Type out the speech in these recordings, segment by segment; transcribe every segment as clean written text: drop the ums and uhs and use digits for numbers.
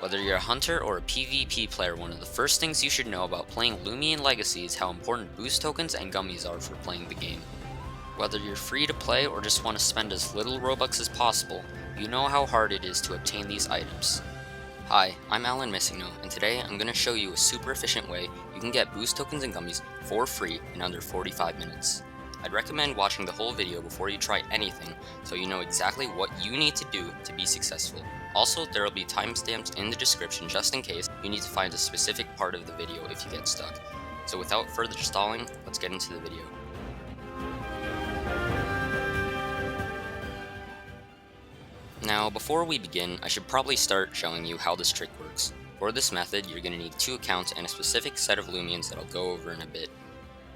Whether you're a hunter or a PvP player, one of the first things you should know about playing Loomian Legacy is how important boost tokens and gummies are for playing the game. Whether you're free to play or just want to spend as little Robux as possible, you know how hard it is to obtain these items. Hi, I'm AlanMissingno, and today I'm going to show you a super efficient way you can get boost tokens and gummies for free in under 45 minutes. I'd recommend watching the whole video before you try anything so you know exactly what you need to do to be successful. Also, there will be timestamps in the description just in case you need to find a specific part of the video if you get stuck. So without further stalling, let's get into the video. Now, before we begin, I should probably start showing you how this trick works. For this method, you're going to need 2 accounts and a specific set of Loomians that I'll go over in a bit.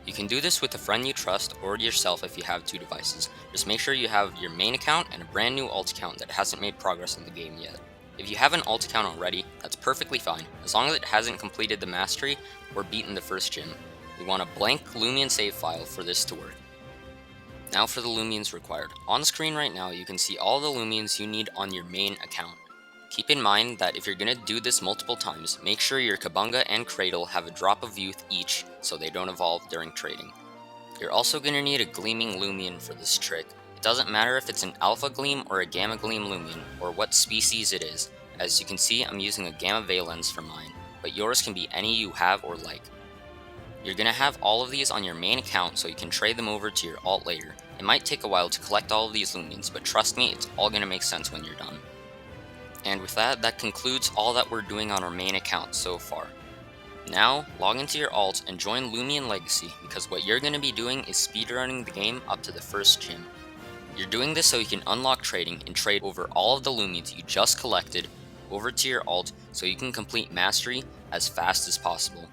You can do this with a friend you trust or yourself if you have 2 devices. Just make sure you have your main account and a brand new alt account that hasn't made progress in the game yet. If you have an alt account already, that's perfectly fine, as long as it hasn't completed the mastery or beaten the first gym. We want a blank Loomian save file for this to work. Now for the Loomians required. On the screen right now, you can see all the Loomians you need on your main account. Keep in mind that if you're going to do this multiple times, make sure your Kabunga and Cradle have a drop of youth each so they don't evolve during trading. You're also going to need a Gleaming Loomian for this trick. It doesn't matter if it's an Alpha Gleam or a Gamma Gleam Loomian, or what species it is. As you can see, I'm using a Gamma Valence for mine, but yours can be any you have or like. You're going to have all of these on your main account so you can trade them over to your alt later. It might take a while to collect all of these Loomians, but trust me, it's all going to make sense when you're done. And with that, that concludes all that we're doing on our main account so far. Now, log into your alt and join Loomian Legacy, because what you're going to be doing is speedrunning the game up to the first gym. You're doing this so you can unlock trading and trade over all of the Loomians you just collected over to your alt so you can complete mastery as fast as possible.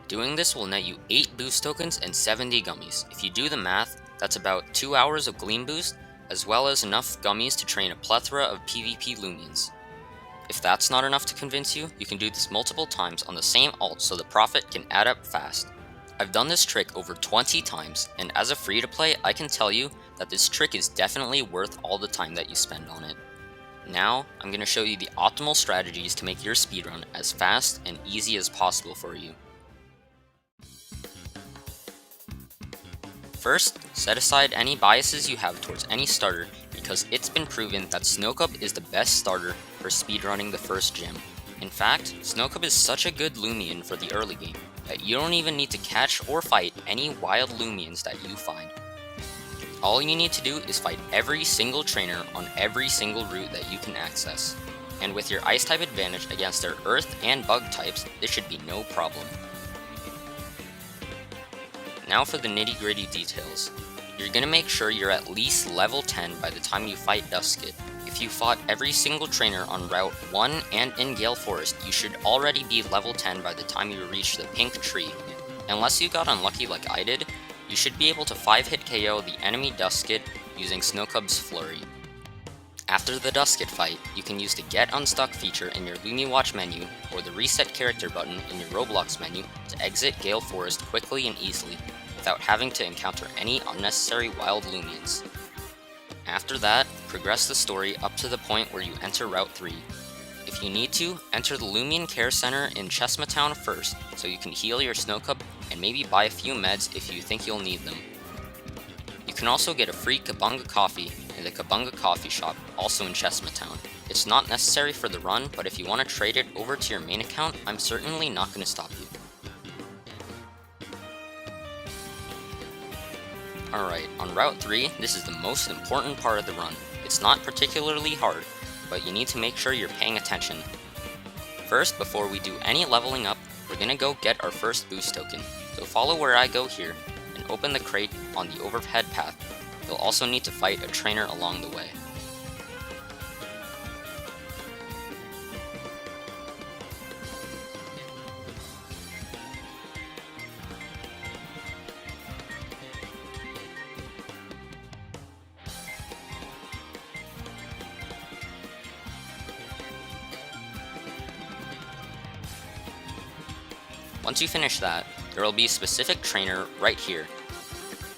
Doing this will net you 8 boost tokens and 70 gummies. If you do the math, that's about 2 hours of Gleam boost, as well as enough gummies to train a plethora of PvP Loomians. If that's not enough to convince you, you can do this multiple times on the same alt so the profit can add up fast. I've done this trick over 20 times, and as a free to play, I can tell you that this trick is definitely worth all the time that you spend on it. Now, I'm going to show you the optimal strategies to make your speedrun as fast and easy as possible for you. First, set aside any biases you have towards any starter, because it's been proven that Snowcub is the best starter for speedrunning the first gym. In fact, Snowcub is such a good Loomian for the early game that you don't even need to catch or fight any wild Loomians that you find. All you need to do is fight every single trainer on every single route that you can access. And with your Ice type advantage against their Earth and Bug types, this should be no problem. Now for the nitty-gritty details. You're going to make sure you're at least level 10 by the time you fight Duskit. If you fought every single trainer on Route 1 and in Gale Forest, you should already be level 10 by the time you reach the pink tree. Unless you got unlucky like I did, you should be able to 5-hit KO the enemy Duskit using Snowcub's Flurry. After the Duskit fight, you can use the Get Unstuck feature in your Lumi Watch menu or the Reset Character button in your Roblox menu to exit Gale Forest quickly and easily, without having to encounter any unnecessary wild Loomians. After that, progress the story up to the point where you enter Route 3. If you need to, enter the Loomian Care Center in Chesma Town first, so you can heal your Snowcub and maybe buy a few meds if you think you'll need them. You can also get a free Kabunga coffee in the Kabunga coffee shop, also in Chesma Town. It's not necessary for the run, but if you want to trade it over to your main account, I'm certainly not going to stop you. Alright, on Route 3, this is the most important part of the run. It's not particularly hard, but you need to make sure you're paying attention. First, before we do any leveling up, we're going to go get our first boost token. So follow where I go here, and open the crate on the overhead path. You'll also need to fight a trainer along the way. Once you finish that, there will be a specific trainer right here.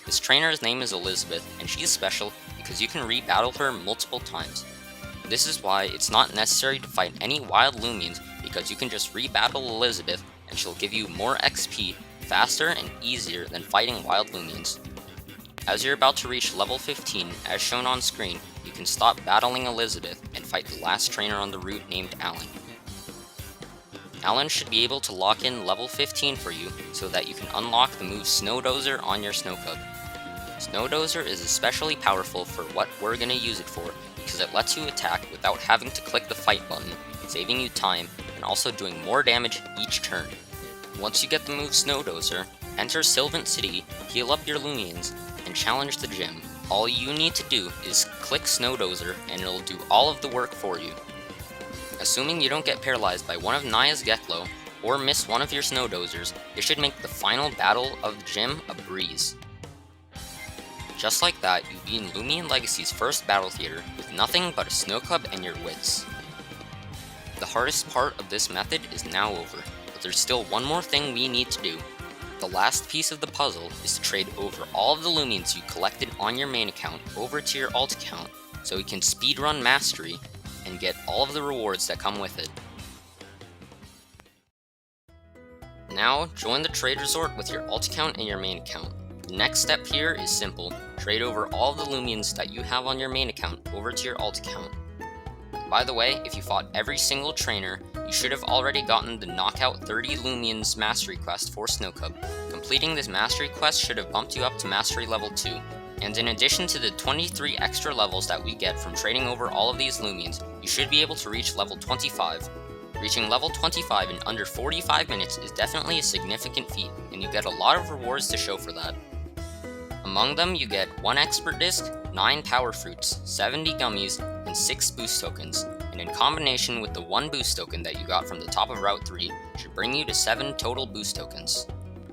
This trainer's name is Elizabeth, and she's special because you can re-battle her multiple times. This is why it's not necessary to fight any wild Loomians, because you can just rebattle Elizabeth and she'll give you more XP faster and easier than fighting wild Loomians. As you're about to reach level 15, as shown on screen, you can stop battling Elizabeth and fight the last trainer on the route named Alan. Alan should be able to lock in level 15 for you so that you can unlock the move Snowdozer on your Snowcub. Snowdozer is especially powerful for what we're going to use it for, because it lets you attack without having to click the fight button, saving you time and also doing more damage each turn. Once you get the move Snowdozer, enter Sylvan City, heal up your Loomians, and challenge the gym. All you need to do is click Snowdozer and it'll do all of the work for you. Assuming you don't get paralyzed by one of Naya's Geklo or miss one of your Snowdozers, it should make the final battle of the gym a breeze. Just like that, you beat Loomian Legacy's first battle theater with nothing but a Snowcub and your wits. The hardest part of this method is now over, but there's still one more thing we need to do. The last piece of the puzzle is to trade over all of the Loomians you collected on your main account over to your alt account so you can speedrun Mastery and get all of the rewards that come with it. Now, join the trade resort with your alt account and your main account. The next step here is simple. Trade over all of the Loomians that you have on your main account over to your alt account. By the way, if you fought every single trainer, you should have already gotten the Knockout 30 Loomians Mastery Quest for Snowcub. Completing this Mastery Quest should have bumped you up to Mastery Level 2. And in addition to the 23 extra levels that we get from trading over all of these Loomians, you should be able to reach level 25. Reaching level 25 in under 45 minutes is definitely a significant feat, and you get a lot of rewards to show for that. Among them, you get 1 Expert Disc, 9 Power Fruits, 70 Gummies, and 6 Boost Tokens, and in combination with the 1 Boost Token that you got from the top of Route 3, should bring you to 7 total Boost Tokens.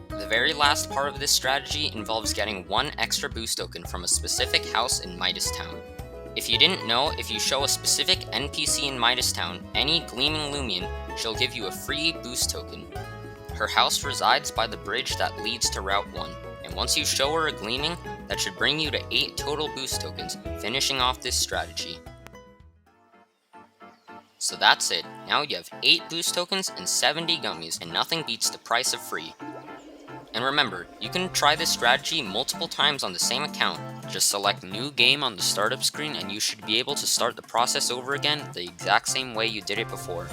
The very last part of this strategy involves getting 1 extra Boost Token from a specific house in Mitis Town. If you didn't know, if you show a specific NPC in Mitis Town any Gleaming Loomian, she'll give you a free Boost Token. Her house resides by the bridge that leads to Route 1. And once you show her a Gleaming, that should bring you to 8 total Boost Tokens, finishing off this strategy. So that's it, now you have 8 Boost Tokens and 70 Gummies, and nothing beats the price of free. And remember, you can try this strategy multiple times on the same account. Just select New Game on the startup screen and you should be able to start the process over again the exact same way you did it before.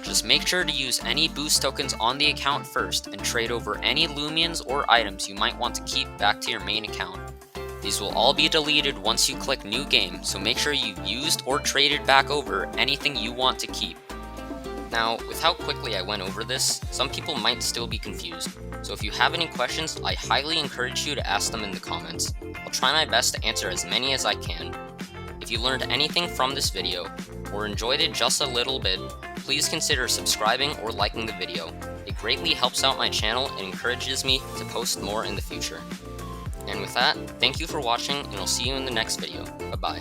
Just make sure to use any Boost Tokens on the account first and trade over any Loomians or items you might want to keep back to your main account. These will all be deleted once you click New Game, so make sure you've used or traded back over anything you want to keep. Now, with how quickly I went over this, some people might still be confused, so if you have any questions, I highly encourage you to ask them in the comments. I'll try my best to answer as many as I can. If you learned anything from this video, or enjoyed it just a little bit, please consider subscribing or liking the video. It greatly helps out my channel and encourages me to post more in the future. And with that, thank you for watching and I'll see you in the next video. Bye-bye.